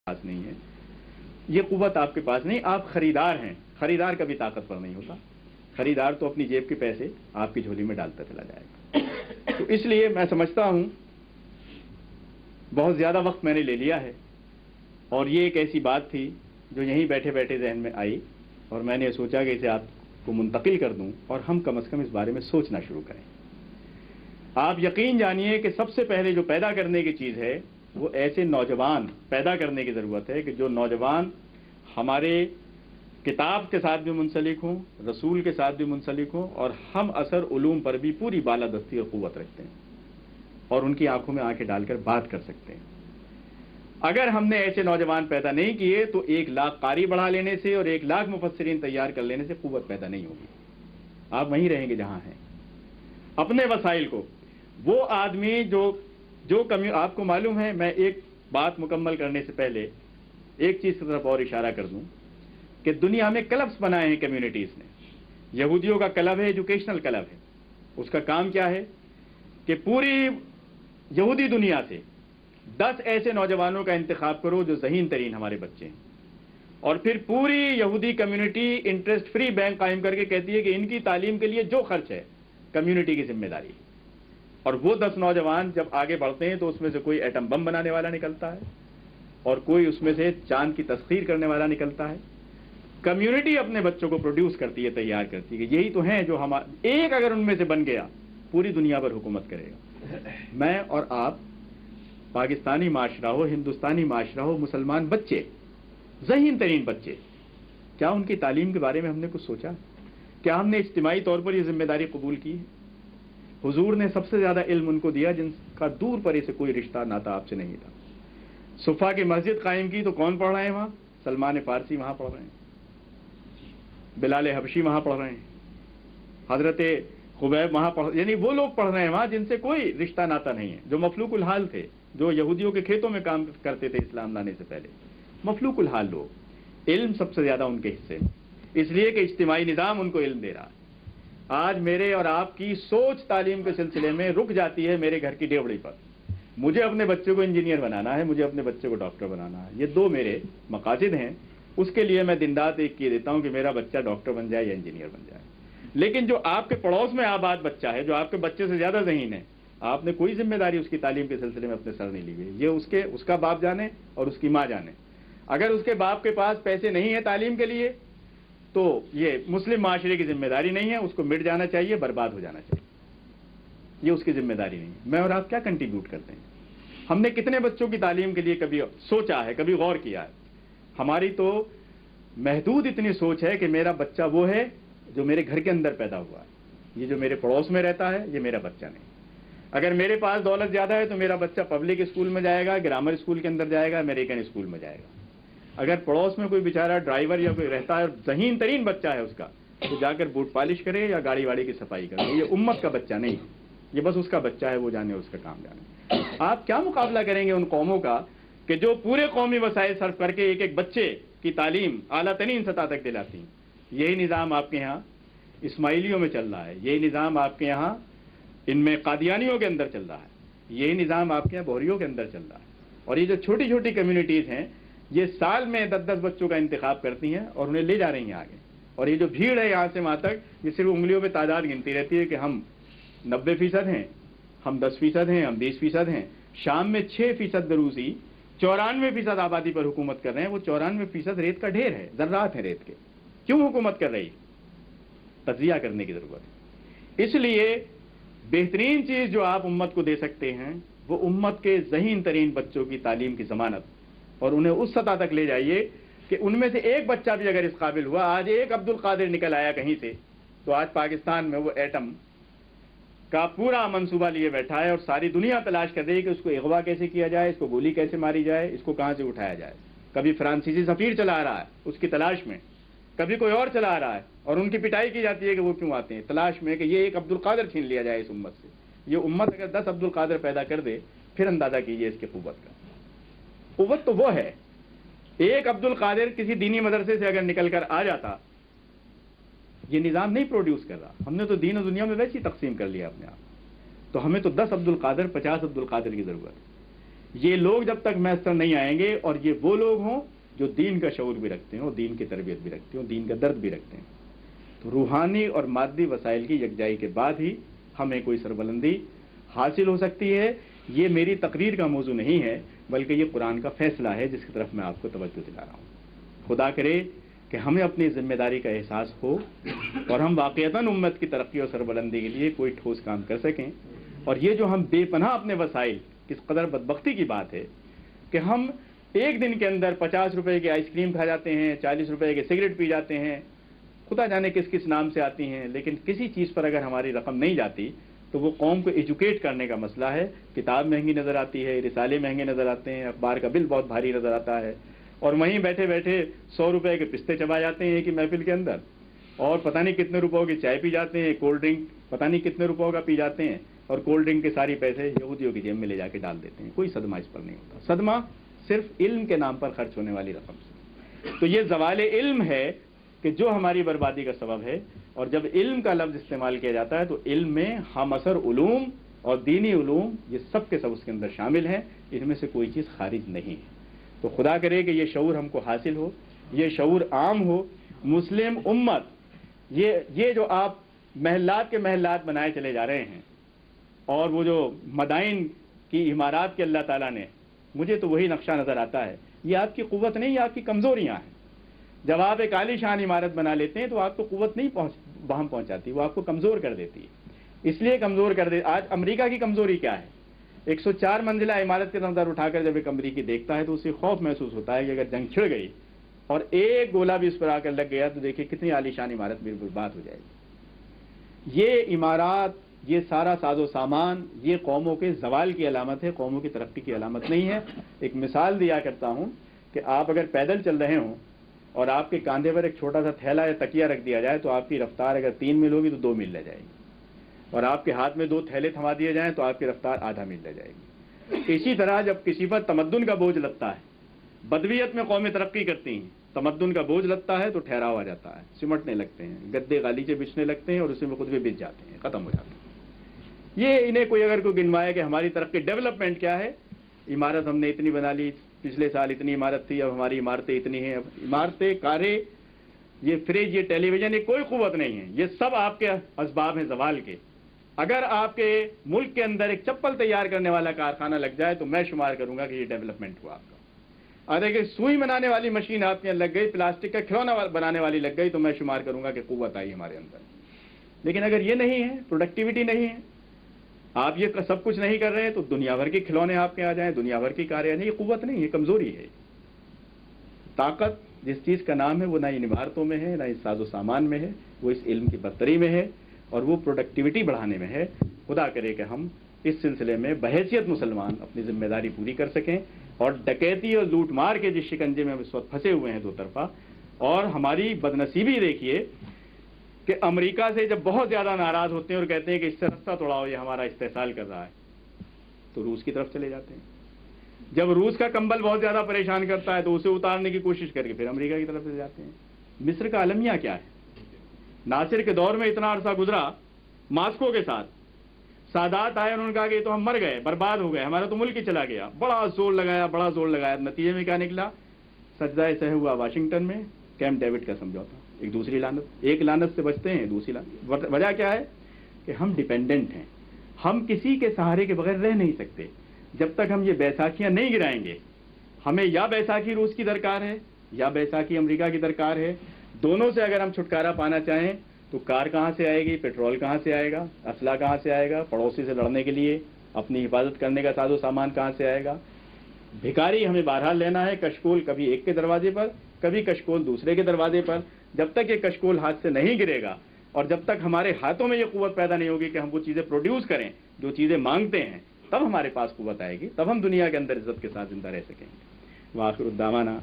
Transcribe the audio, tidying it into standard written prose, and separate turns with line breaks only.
پاس نہیں ہے، یہ قوت آپ کے پاس نہیں. آپ خریدار ہیں. خریدار کبھی طاقتور نہیں ہوتا. خریدار تو اپنی جیب کے پیسے آپ کی جھولی میں ڈالتا چلا جائے گا. تو اس لیے میں سمجھتا ہوں بہت زیادہ وقت میں نے لے لیا ہے، اور یہ ایک ایسی بات تھی جو یہیں بیٹھے بیٹھے ذہن میں آئی، اور میں نے سوچا کہ اسے آپ کو منتقل کر دوں اور ہم کم از کم اس بارے میں سوچنا شروع کریں. آپ یقین جانیے کہ سب سے پہلے جو پیدا کرنے کی چیز ہے وہ ایسے نوجوان پیدا کرنے کی ضرورت ہے کہ جو نوجوان ہمارے کتاب کے ساتھ بھی منسلک ہوں، رسول کے ساتھ بھی منسلک ہوں، اور ہم اثر علوم پر بھی پوری بالادستی اور قوت رکھتے ہیں، اور ان کی آنکھوں میں آنکھیں ڈال کر بات کر سکتے ہیں. اگر ہم نے ایسے نوجوان پیدا نہیں کیے تو 1,00,000 قاری بڑھا لینے سے اور 1,00,000 مفسرین تیار کر لینے سے قوت پیدا نہیں ہوگی. آپ وہیں رہیں گے جہاں ہیں. اپنے وسائل کو وہ آدمی جو آپ کو معلوم ہے، میں ایک بات مکمل کرنے سے پہلے ایک چیز کی طرف اور اشارہ کر دوں کہ دنیا میں کلبس بنائے ہیں کمیونٹیز نے. یہودیوں کا کلب ہے ایجوکیشنل کلب ہے. اس کا کام کیا ہے کہ پوری یہودی دنیا سے 10 ایسے نوجوانوں کا انتخاب کرو جو ذہین ترین ہمارے بچے ہیں، اور پھر پوری یہودی کمیونٹی انٹرسٹ فری بینک قائم کر کے کہتی ہے کہ ان کی تعلیم کے لیے جو خرچ ہے کمیونٹی کی ذمہ داری. اور وہ 10 نوجوان جب آگے بڑھتے ہیں تو اس میں سے کوئی ایٹم بم بنانے والا نکلتا ہے اور کوئی اس میں سے چاند کی تسخیر کرنے والا نکلتا ہے. کمیونٹی اپنے بچوں کو پروڈیوس کرتی ہے، تیار کرتی ہے. یہی تو ہیں جو ایک اگر ان میں سے بن گیا پوری دنیا پر حکومت کرے گا. میں اور آپ، پاکستانی معاشرہ ہو، ہندوستانی معاشرہ ہو، مسلمان بچے، ذہین ترین بچے، کیا ان کی تعلیم کے بارے میں ہم نے کچھ سوچا؟ کیا ہم نے اجتماعی طور پر یہ ذمہ داری قبول کی؟ حضور نے سب سے زیادہ علم ان کو دیا جن کا دور پرے سے کوئی رشتہ ناتا آپ سے نہیں تھا. صفا کی مسجد قائم کی تو کون پڑھ رہے ہیں وہاں؟ سلمان فارسی وہاں پڑھ رہے ہیں، بلال حبشی وہاں پڑھ رہے ہیں، حضرت خبیب وہاں یعنی وہ لوگ پڑھ رہے ہیں وہاں جن سے کوئی رشتہ ناتا نہیں ہے، جو مفلوق الحال تھے، جو یہودیوں کے کھیتوں میں کام کرتے تھے اسلام لانے سے پہلے. مفلوق الحال لوگ. علم سب سے زیادہ ان کے حصے، اس لیے کہ اجتماعی نظام ان کو علم دے رہا ہے. آج میرے اور آپ کی سوچ تعلیم کے سلسلے میں رک جاتی ہے میرے گھر کی ڈیوڑی پر. مجھے اپنے بچے کو انجینئر بنانا ہے، مجھے اپنے بچے کو ڈاکٹر بنانا ہے. یہ 2 میرے مقاصد ہیں. اس کے لیے میں دن رات ایک کیے دیتا ہوں کہ میرا بچہ ڈاکٹر بن جائے یا انجینئر بن جائے. لیکن جو آپ کے پڑوس میں آباد بچہ ہے، جو آپ کے بچے سے زیادہ ذہین ہے، آپ نے کوئی ذمہ داری اس کی تعلیم کے سلسلے میں اپنے سر نہیں لی ہوئی. یہ اس کا باپ جانے اور اس کی ماں جانے. اگر اس کے باپ کے پاس پیسے نہیں ہیں تعلیم کے لیے تو یہ مسلم معاشرے کی ذمہ داری نہیں ہے. اس کو مٹ جانا چاہیے، برباد ہو جانا چاہیے. یہ اس کی ذمہ داری نہیں ہے. میں اور آپ کیا کنٹریبیوٹ کرتے ہیں؟ ہم نے کتنے بچوں کی تعلیم کے لیے کبھی سوچا ہے، کبھی غور کیا ہے؟ ہماری تو محدود اتنی سوچ ہے کہ میرا بچہ وہ ہے جو میرے گھر کے اندر پیدا ہوا ہے. یہ جو میرے پڑوس میں رہتا ہے یہ میرا بچہ نہیں. اگر میرے پاس دولت زیادہ ہے تو میرا بچہ پبلک اسکول میں جائے گا، گرامر اسکول کے اندر جائے گا، امریکن اسکول میں جائے گا. اگر پڑوس میں کوئی بیچارہ ڈرائیور یا کوئی رہتا ہے اور ذہین ترین بچہ ہے اس کا، تو جا کر بوٹ پالش کرے یا گاڑی واڑی کی صفائی کرے. یہ امت کا بچہ نہیں، یہ بس اس کا بچہ ہے، وہ جانے اس کا کام جانے. آپ کیا مقابلہ کریں گے ان قوموں کا کہ جو پورے قومی وسائل صرف کر کے ایک ایک بچے کی تعلیم اعلیٰ ترین سطح تک دلاتی ہیں؟ یہی نظام آپ کے یہاں اسماعیلیوں میں چل رہا ہے. یہی نظام آپ کے یہاں ان میں قادیانیوں کے اندر چل رہا ہے. یہی نظام آپ کے یہاں بوہریوں کے اندر چل رہا ہے. اور یہ جو چھوٹی چھوٹی کمیونٹیز ہیں یہ سال میں 10-10 بچوں کا انتخاب کرتی ہیں اور انہیں لے جا رہی ہیں آگے. اور یہ جو بھیڑ ہے یہاں سے وہاں تک، یہ صرف انگلیوں پہ تعداد گنتی رہتی ہے کہ ہم 90% ہیں، ہم 10% ہیں، ہم 20% ہیں. شام میں 6% دروزی 94% آبادی پر حکومت کر رہے ہیں. وہ 94% ریت کا ڈھیر ہے، ذرات ہیں ریت کے. کیوں حکومت کر رہی؟ تجزیہ کرنے کی ضرورت ہے. اس لیے بہترین چیز جو آپ امت کو دے سکتے ہیں وہ امت کے ذہین ترین بچوں کی تعلیم کی ضمانت، اور انہیں اس سطح تک لے جائیے کہ ان میں سے ایک بچہ بھی اگر اس قابل ہوا، آج ایک عبد القادر نکل آیا کہیں سے، تو آج پاکستان میں وہ ایٹم کا پورا منصوبہ لیے بیٹھا ہے اور ساری دنیا تلاش کر رہی ہے کہ اس کو اغوا کیسے کیا جائے، اس کو گولی کیسے ماری جائے، اس کو کہاں سے اٹھایا جائے. کبھی فرانسیسی سفیر چلا رہا ہے اس کی تلاش میں، کبھی کوئی اور چلا رہا ہے اور ان کی پٹائی کی جاتی ہے کہ وہ کیوں آتے ہیں، تلاش میں کہ یہ ایک عبد القادر چھین لیا جائے اس امت سے. یہ امت اگر 10 عبد القادر پیدا کر دے پھر اندازہ کیجئے اس کی قوت کا. قوت تو وہ ہے. ایک عبد القادر کسی دینی مدرسے سے اگر نکل کر آ جاتا، یہ نظام نہیں پروڈیوس کر رہا. ہم نے تو دین و دنیا میں ویسے ہی تقسیم کر لیا اپنے آپ. تو ہمیں تو 10 عبد القادر 50 عبد القادر کی ضرورت ہے. یہ لوگ جب تک میسر نہیں آئیں گے اور یہ وہ لوگ ہوں جو دین کا شعور بھی رکھتے ہیں اور دین کی تربیت بھی رکھتے ہیں اور دین کا درد بھی رکھتے ہیں، تو روحانی اور مادی وسائل کی یکجائی کے بعد ہی ہمیں کوئی سربلندی حاصل ہو سکتی ہے۔ یہ میری تقریر کا موضوع نہیں ہے، بلکہ یہ قرآن کا فیصلہ ہے جس کی طرف میں آپ کو توجہ دلا رہا ہوں۔ خدا کرے کہ ہمیں اپنی ذمہ داری کا احساس ہو اور ہم واقعتاً امت کی ترقی اور سربلندی کے لیے کوئی ٹھوس کام کر سکیں۔ اور یہ جو ہم بے پناہ اپنے وسائل، کس قدر بدبختی کی بات ہے کہ ہم ایک دن کے اندر 50 روپے کی آئس کریم کھا جاتے ہیں، 40 روپے کے سگریٹ پی جاتے ہیں، خدا جانے کس کس نام سے آتی ہیں، لیکن کسی چیز پر اگر ہماری رقم نہیں جاتی تو وہ قوم کو ایجوکیٹ کرنے کا مسئلہ ہے۔ کتاب مہنگی نظر آتی ہے، رسالے مہنگے نظر آتے ہیں، اخبار کا بل بہت بھاری نظر آتا ہے، اور وہیں بیٹھے بیٹھے 100 روپے کے پستے چبا جاتے ہیں کہ محفل کے اندر، اور پتہ نہیں کتنے روپوں کی چائے پی جاتے ہیں، کولڈ ڈرنک پتہ نہیں کتنے روپوں کا پی جاتے ہیں، اور کولڈ ڈرنک کے ساری پیسے یہودیوں کی جیب میں لے جا کے ڈال دیتے ہیں۔ کوئی صدمہ اس پر نہیں ہوتا، صدمہ صرف علم کے نام پر خرچ ہونے والی رقم سے۔ تو یہ زوال علم ہے کہ جو ہماری بربادی کا سبب ہے، اور جب علم کا لفظ استعمال کیا جاتا ہے تو علم میں ہم اثر علوم اور دینی علوم یہ سب کے سب اس کے اندر شامل ہیں، ان میں سے کوئی چیز خارج نہیں ہے۔ تو خدا کرے کہ یہ شعور ہم کو حاصل ہو، یہ شعور عام ہو۔ مسلم امت یہ جو آپ محلات کے محلات بنائے چلے جا رہے ہیں، اور وہ جو مدائن کی عمارات کے اللہ تعالیٰ نے، مجھے تو وہی نقشہ نظر آتا ہے، یہ آپ کی قوت نہیں، یہ آپ کی کمزوریاں ہیں۔ جب آپ ایک عالی شان عمارت بنا لیتے ہیں تو آپ کو قوت نہیں وہاں پہنچاتی، وہ آپ کو کمزور کر دیتی ہے۔ اس لیے کمزور کر دے۔ آج امریکہ کی کمزوری کیا ہے؟ 104 منزلہ عمارت کے نظر اٹھا کر جب ایک امریکی دیکھتا ہے تو اسے خوف محسوس ہوتا ہے کہ اگر جنگ چھڑ گئی اور ایک گولہ بھی اس پر آ کر لگ گیا تو دیکھیے کتنی عالی شان عمارت بھی برباد ہو جائے گی۔ یہ عمارات، یہ سارا ساز و سامان، یہ قوموں کے زوال کی علامت ہے، قوموں کی ترقی کی علامت نہیں ہے۔ ایک مثال دیا کرتا ہوں کہ آپ اگر پیدل چل رہے ہوں اور آپ کے کاندھے پر ایک چھوٹا سا تھیلا یا تکیہ رکھ دیا جائے تو آپ کی رفتار اگر 3 میل ہوگی تو 2 میل رہ جائے گی، اور آپ کے ہاتھ میں 2 تھیلے تھما دیے جائیں تو آپ کی رفتار آدھا میل رہ جائے گی۔ اسی طرح جب کسی پر تمدن کا بوجھ لگتا ہے، بدویت میں قومیں ترقی کرتی ہیں، تمدن کا بوجھ لگتا ہے تو ٹھہراؤ آ جاتا ہے، سمٹنے لگتے ہیں، گدے غالیچے بچھنے لگتے ہیں اور اس میں خود بھی بچ جاتے ہیں، ختم ہو جاتے ہیں۔ یہ انہیں کوئی اگر کوئی گنوائے کہ ہماری ترقی ڈیولپمنٹ کیا ہے، عمارت ہم نے اتنی بنا لی، پچھلے سال اتنی عمارت تھی، اب ہماری عمارتیں اتنی ہیں، اب عمارتیں، کاریں، یہ فریج، یہ ٹیلی ویژن، یہ کوئی قوت نہیں ہے، یہ سب آپ کے اسباب ہیں زوال کے۔ اگر آپ کے ملک کے اندر ایک چپل تیار کرنے والا کارخانہ لگ جائے تو میں شمار کروں گا کہ یہ ڈیولپمنٹ ہوا آپ کا۔ اور اگر سوئی بنانے والی مشین آپ کے لگ گئی، پلاسٹک کا کھلونا بنانے والی لگ گئی تو میں شمار کروں گا کہ قوت آئی ہمارے اندر۔ لیکن اگر یہ نہیں ہے، پروڈکٹیوٹی نہیں ہے، آپ یہ سب کچھ نہیں کر رہے ہیں تو دنیا بھر کے کھلونے آپ کے آ جائیں، دنیا بھر کی کاریں، نہیں، یہ قوت نہیں، یہ کمزوری ہے۔ طاقت جس چیز کا نام ہے وہ نہ ان عمارتوں میں ہے، نہ اس ساز و سامان میں ہے، وہ اس علم کی برتری میں ہے اور وہ پروڈکٹیوٹی بڑھانے میں ہے۔ خدا کرے کہ ہم اس سلسلے میں بحیثیت مسلمان اپنی ذمہ داری پوری کر سکیں، اور ڈکیتی اور لوٹ مار کے جس شکنجے میں ہم اس وقت پھنسے ہوئے ہیں دو طرفہ، اور ہماری بدنصیبی دیکھیے کہ امریکہ سے جب بہت زیادہ ناراض ہوتے ہیں اور کہتے ہیں کہ اس سے رستہ توڑاؤ، یہ ہمارا استحصال کر رہا ہے، تو روس کی طرف چلے جاتے ہیں۔ جب روس کا کمبل بہت زیادہ پریشان کرتا ہے تو اسے اتارنے کی کوشش کر کے پھر امریکہ کی طرف سے جاتے ہیں۔ مصر کا المیہ کیا ہے؟ ناصر کے دور میں اتنا عرصہ گزرا ماسکو کے ساتھ، سادات آئے، انہوں نے کہا کہ یہ تو ہم مر گئے، برباد ہو گئے، ہمارا تو ملک ہی چلا گیا، بڑا زور لگایا، نتیجے میں کیا نکلا؟ سجدہ سہ ہوا واشنگٹن میں، کیمپ ڈیوڈ کا سمجھوتا۔ ایک دوسری لعنت، ایک لعنت سے بچتے ہیں، دوسری لعنت۔ وجہ کیا ہے؟ کہ ہم ڈیپینڈنٹ ہیں، ہم کسی کے سہارے کے بغیر رہ نہیں سکتے۔ جب تک ہم یہ بیساکھیاں نہیں گرائیں گے، ہمیں یا بیساکھی روس کی درکار ہے یا بیساکھی امریکہ کی درکار ہے۔ دونوں سے اگر ہم چھٹکارا پانا چاہیں تو کار کہاں سے آئے گی، پیٹرول کہاں سے آئے گا، اسلحہ کہاں سے آئے گا، پڑوسی سے لڑنے کے لیے اپنی حفاظت کرنے کا ساز و سامان کہاں سے آئے گا؟ بھکاری ہمیں بہرحال لینا ہے، کشکول کبھی ایک کے دروازے پر، کبھی کشکول دوسرے کے دروازے پر۔ جب تک یہ کشکول ہاتھ سے نہیں گرے گا اور جب تک ہمارے ہاتھوں میں یہ قوت پیدا نہیں ہوگی کہ ہم وہ چیزیں پروڈیوس کریں جو چیزیں مانگتے ہیں، تب ہمارے پاس قوت آئے گی، تب ہم دنیا کے اندر عزت کے ساتھ زندہ رہ سکیں گے۔ وآخر الدعوانا